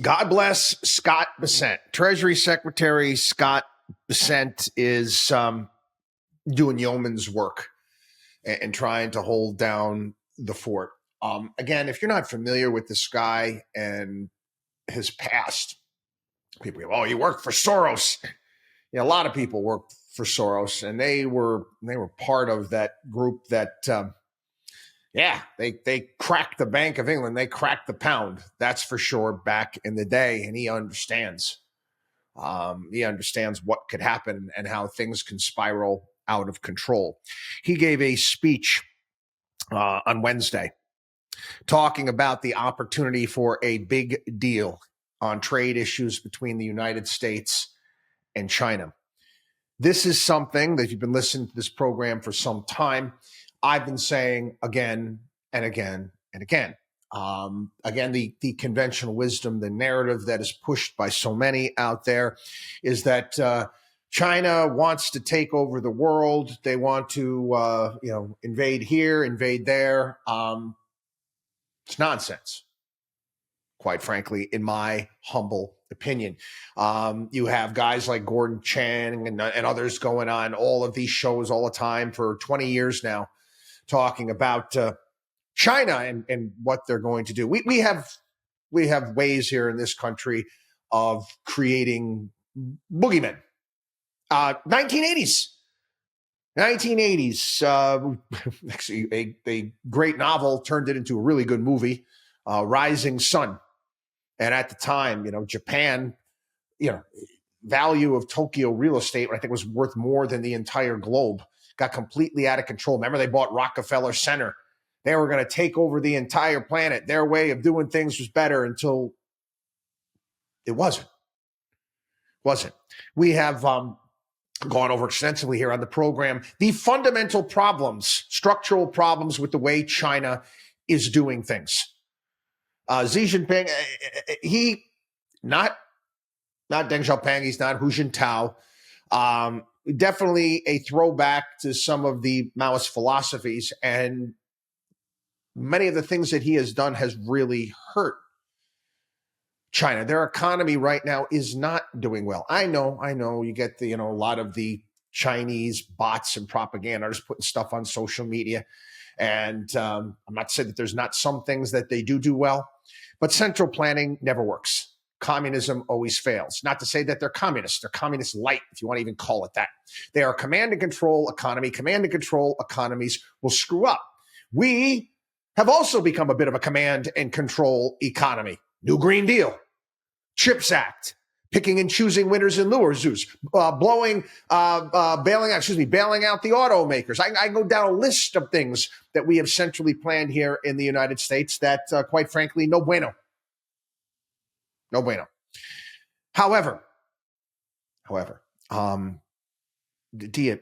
God bless Scott Bessent. Treasury Secretary Scott Bessent is doing yeoman's work and trying to hold down the fort. Again, if you're not familiar with this guy and his past, people go, "Oh, you work for Soros." A lot of people work for Soros, and they were part of that group that they cracked the Bank of England. They cracked the pound. That's for sure back in the day. And he understands. He understands what could happen and how things can spiral out of control. He gave a speech on Wednesday talking about the opportunity for a big deal on trade issues between the United States and China. This is something that if you've been listening to this program for some time, I've been saying again and again and again. Again, the conventional wisdom, the narrative that is pushed by so many out there is that China wants to take over the world. They want to, invade here, invade there. It's nonsense, quite frankly, in my humble opinion. You have guys like Gordon Chang and others going on all of these shows all the time for 20 years now, talking about China and what they're going to do. We have ways here in this country of creating boogeymen. 1980s. Actually, a great novel turned it into a really good movie, Rising Sun. And at the time, Japan, value of Tokyo real estate, I think was worth more than the entire globe, got completely out of control. Remember, they bought Rockefeller Center. They were going to take over the entire planet. Their way of doing things was better until it wasn't. We have gone over extensively here on the program the fundamental problems, structural problems with the way China is doing things. Xi Jinping, not Deng Xiaoping, he's not Hu Jintao. Definitely a throwback to some of the Maoist philosophies, and many of the things that he has done has really hurt China. Their economy right now is not doing well. I know. You get a lot of the Chinese bots and propaganda just putting stuff on social media. And I'm not saying that there's not some things that they do well, but central planning never works. Communism always fails. Not to say that they're communists. They're communist light, if you want to even call it that. They are a command and control economy. Command and control economies will screw up. We have also become a bit of a command and control economy. New Green Deal, CHIPS Act, picking and choosing winners and losers, bailing out the automakers. I go down a list of things that we have centrally planned here in the United States that, quite frankly, no bueno. No bueno. However, do you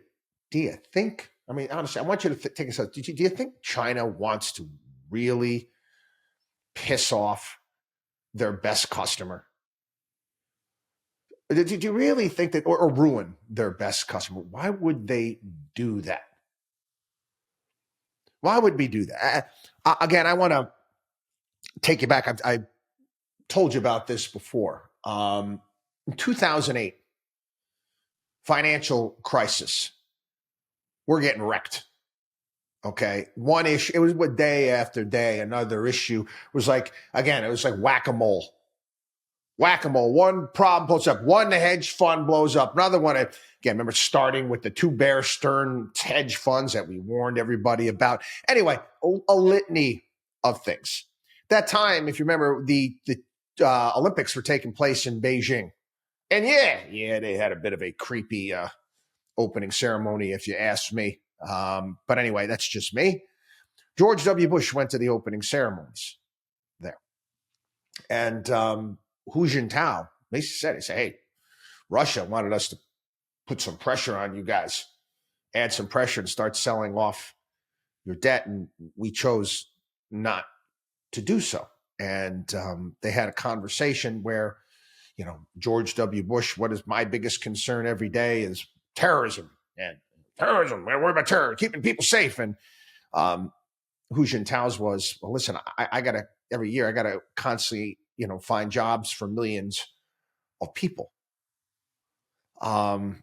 think? I mean, honestly, I want you to take a second. Do you think China wants to really piss off their best customer? Did you really think that, or ruin their best customer? Why would they do that? Why would we do that? Again, I want to take you back. I told you about this before. In 2008, financial crisis. We're getting wrecked. Okay. One issue, it was day after day, another issue. It was like whack-a-mole. One problem blows up. One hedge fund blows up. Another one, again, remember starting with the two Bear Stearns hedge funds that we warned everybody about. Anyway, a litany of things. That time, if you remember, the Olympics were taking place in Beijing. And yeah, they had a bit of a creepy opening ceremony, if you ask me. But anyway, that's just me. George W. Bush went to the opening ceremonies there. And Hu Jintao basically said, hey, Russia wanted us to put some pressure on you guys, add some pressure and start selling off your debt. And we chose not to do so. And they had a conversation where, George W. Bush, what is my biggest concern every day is terrorism. And terrorism, we're worried about terror, keeping people safe. And Hu Jintao's was, well, listen, I got to, every year, I got to constantly find jobs for millions of people. It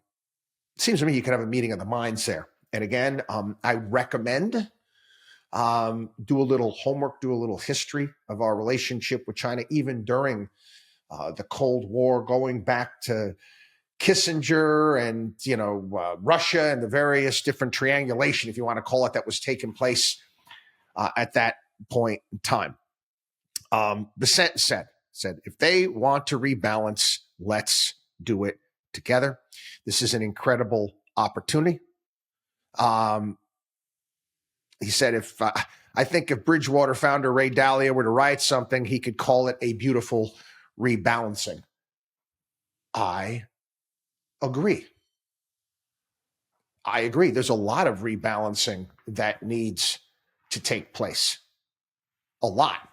seems to me you could have a meeting of the minds there. And again, I recommend do a little homework, do a little history of our relationship with China, even during the Cold War, going back to Kissinger and Russia and the various different triangulation, if you want to call it, that was taking place at that point in time. Bessent said, if they want to rebalance, let's do it together. This is an incredible opportunity. He said, I think if Bridgewater founder Ray Dalio were to write something, he could call it a beautiful rebalancing. I agree. There's a lot of rebalancing that needs to take place. A lot.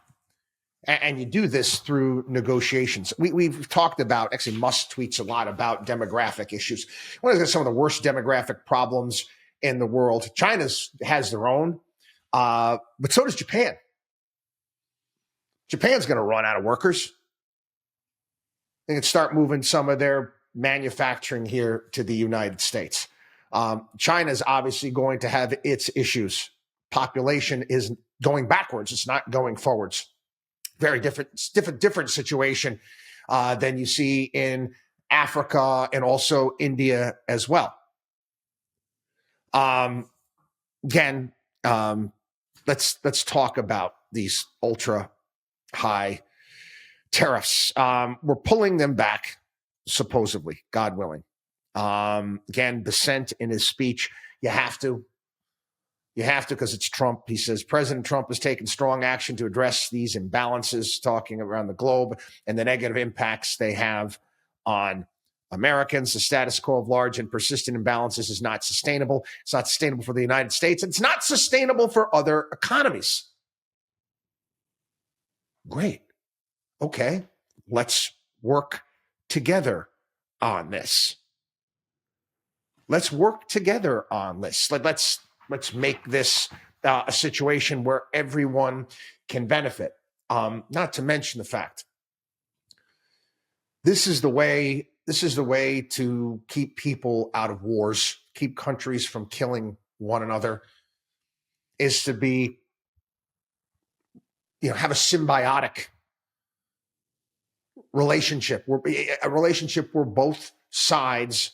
And you do this through negotiations. We've talked about, actually Musk tweets a lot about demographic issues. One of some of the worst demographic problems in the world. China has their own, but so does Japan. Japan's going to run out of workers. They can start moving some of their manufacturing here to the United States. China's obviously going to have its issues. Population is going backwards. It's not going forwards. Very different situation than you see in Africa and also India as well. Again, let's talk about these ultra high tariffs. We're pulling them back, supposedly, God willing. Again, Bessent in his speech, you have to because it's Trump. He says President Trump has taken strong action to address these imbalances, talking around the globe and the negative impacts they have on Americans. The status quo of large and persistent imbalances is not sustainable. It's not sustainable for the United States. It's not sustainable for other economies. Great. Okay. Let's work together on this. Let's work together on this. Let's make this a situation where everyone can benefit. Not to mention the fact, this is the way to keep people out of wars, keep countries from killing one another, is to be, have a symbiotic relationship, a relationship where both sides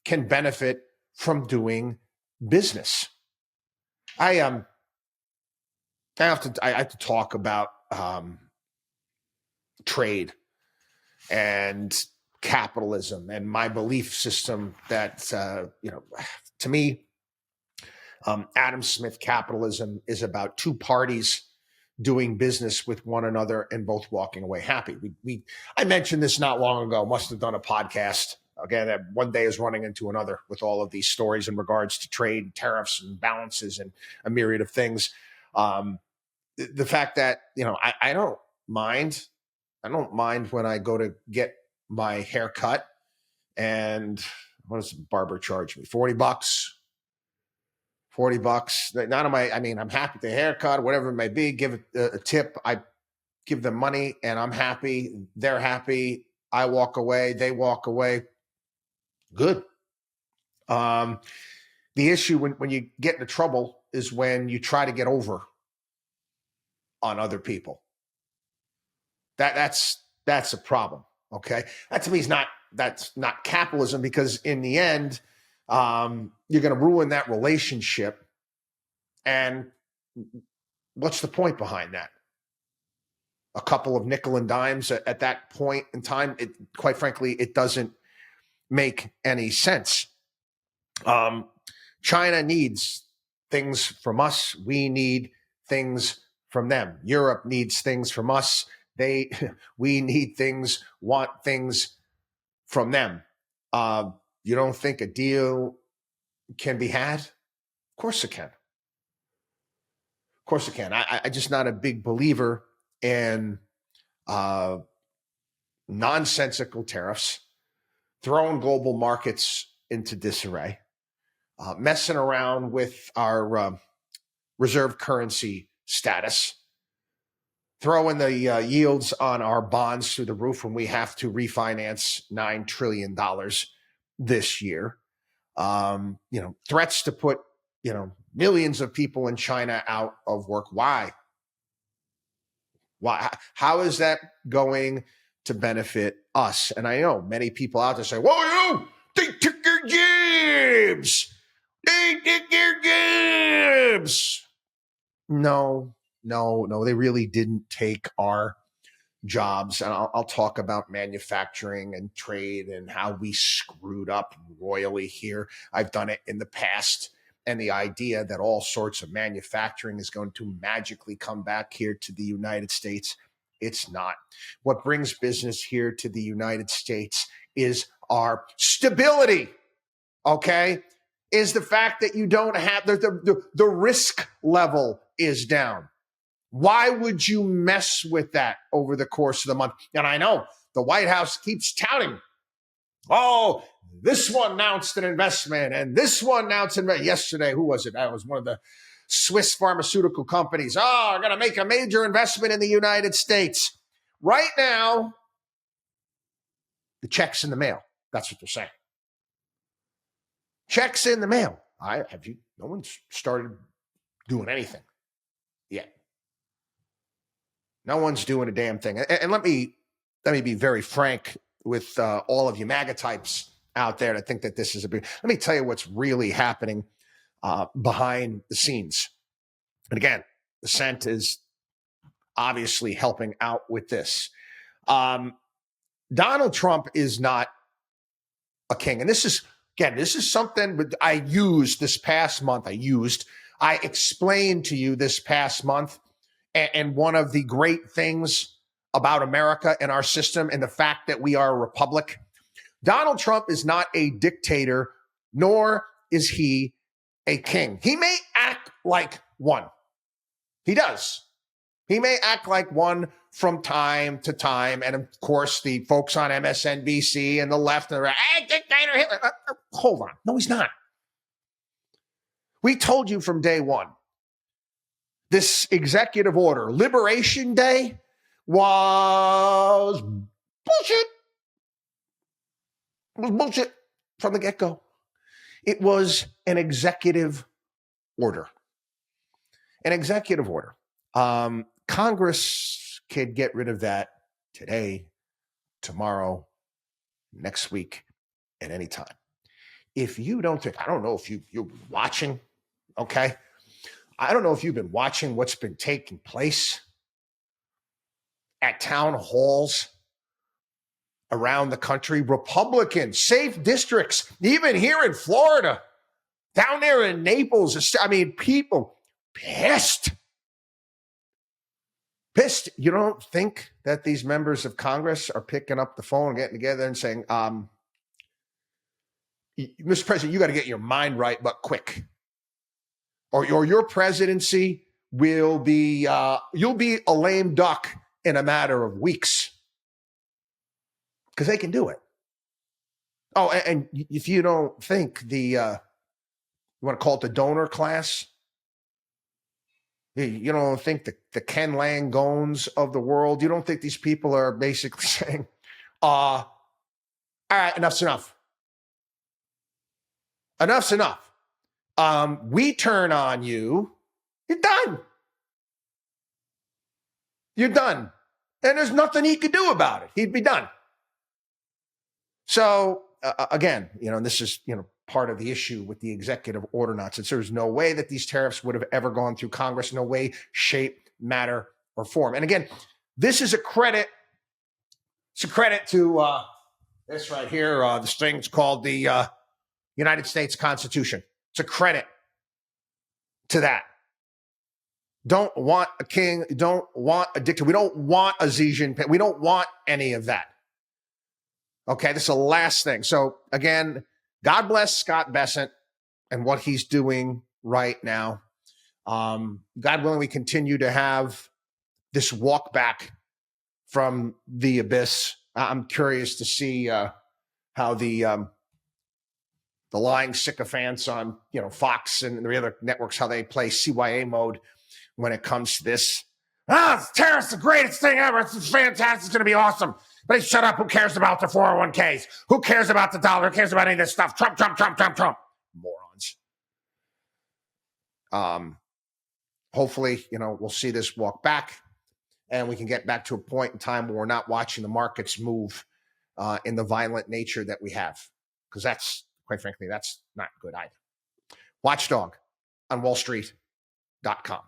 can benefit from doing business. I have to talk about trade and capitalism and my belief system that to me, Adam Smith capitalism is about two parties doing business with one another and both walking away happy. I mentioned this not long ago. Must have done a podcast. Again, that one day is running into another with all of these stories in regards to trade, tariffs, and balances, and a myriad of things. The fact that I don't mind. I don't mind when I go to get my hair cut, and what does the barber charge me? $40. $40. None of my. I mean, I'm happy with the haircut, whatever it may be. Give it a tip. I give them money, and I'm happy. They're happy. I walk away. They walk away. Good. The issue when you get into trouble is when you try to get over on other people. That's a problem. Okay, that to me is that's not capitalism, because in the end, you're going to ruin that relationship. And what's the point behind that? A couple of nickel and dimes at that point in time. Quite frankly, it doesn't make any sense. China needs things from us. We need things from them. Europe needs things from us. We need things, want things from them. You don't think a deal can be had? Of course it can. Of course it can. I'm just not a big believer in nonsensical tariffs, throwing global markets into disarray, messing around with our reserve currency status. throwing the yields on our bonds through the roof when we have to refinance $9 trillion this year. Threats to put, millions of people in China out of work. Why? How is that going to benefit us? And I know many people out there say, well, they took your jobs. They took your jobs. No, they really didn't take our jobs. And I'll talk about manufacturing and trade and how we screwed up royally here. I've done it in the past. And the idea that all sorts of manufacturing is going to magically come back here to the United States, it's not. What brings business here to the United States is our stability, okay? Is the fact that you don't have, the risk level is down. Why would you mess with that over the course of the month? And I know the White House keeps touting, oh, this one announced an investment and this one announced yesterday. Who was it? That was one of the Swiss pharmaceutical companies. Oh, I'm going to make a major investment in the United States. Right now, the check's in the mail. That's what they're saying. Checks in the mail. No one's started doing anything yet. No one's doing a damn thing. And let me be very frank with all of you MAGA types out there that think that this is let me tell you what's really happening behind the scenes. And again, the Dissent is obviously helping out with this. Donald Trump is not a king. And this is something I used this past month. I explained to you this past month. And one of the great things about America and our system and the fact that we are a republic, Donald Trump is not a dictator, nor is he a king. He may act like one. He does. He may act like one from time to time. And of course, the folks on MSNBC and the left and the right, hey, dictator Hitler. Hold on. No, he's not. We told you from day one, this executive order, Liberation Day, was bullshit. It was bullshit from the get-go. It was an executive order. An executive order. Congress could get rid of that today, tomorrow, next week, at any time. If you don't think, I don't know if you're watching, okay? I don't know if you've been watching what's been taking place at town halls around the country. Republicans, safe districts, even here in Florida, down there in Naples. I mean, people pissed. Pissed. You don't think that these members of Congress are picking up the phone and getting together and saying, Mr. President, you got to get your mind right, but quick. Or your presidency will be, you'll be a lame duck in a matter of weeks. Because they can do it. Oh, and if you don't think you want to call it the donor class, you don't think the Ken Langones of the world, you don't think these people are basically saying, all right, enough's enough. Enough's enough. We turn on you, you're done. You're done. And there's nothing he could do about it. He'd be done. So, again, and this is, part of the issue with the executive order nonsense. There's no way that these tariffs would have ever gone through Congress, no way, shape, matter, or form. And again, this is a credit. It's a credit to this right here. This thing's called the United States Constitution. It's a credit to that. Don't want a king. Don't want a dictator. We don't want a Xi Jinping. We don't want any of that. Okay, this is the last thing. So again, God bless Scott Bessent and what he's doing right now. God willing, we continue to have this walk back from the abyss. I'm curious to see how the lying sycophants on Fox and the other networks, how they play CYA mode when it comes to this. Tariffs the greatest thing ever. It's fantastic. It's going to be awesome. But hey, shut up. Who cares about the 401ks? Who cares about the dollar? Who cares about any of this stuff? Trump, Trump, Trump, Trump, Trump. Morons. Hopefully, we'll see this walk back and we can get back to a point in time where we're not watching the markets move in the violent nature that we have. Because that's, quite frankly, that's not good either. WatchDog on wallstreet.com.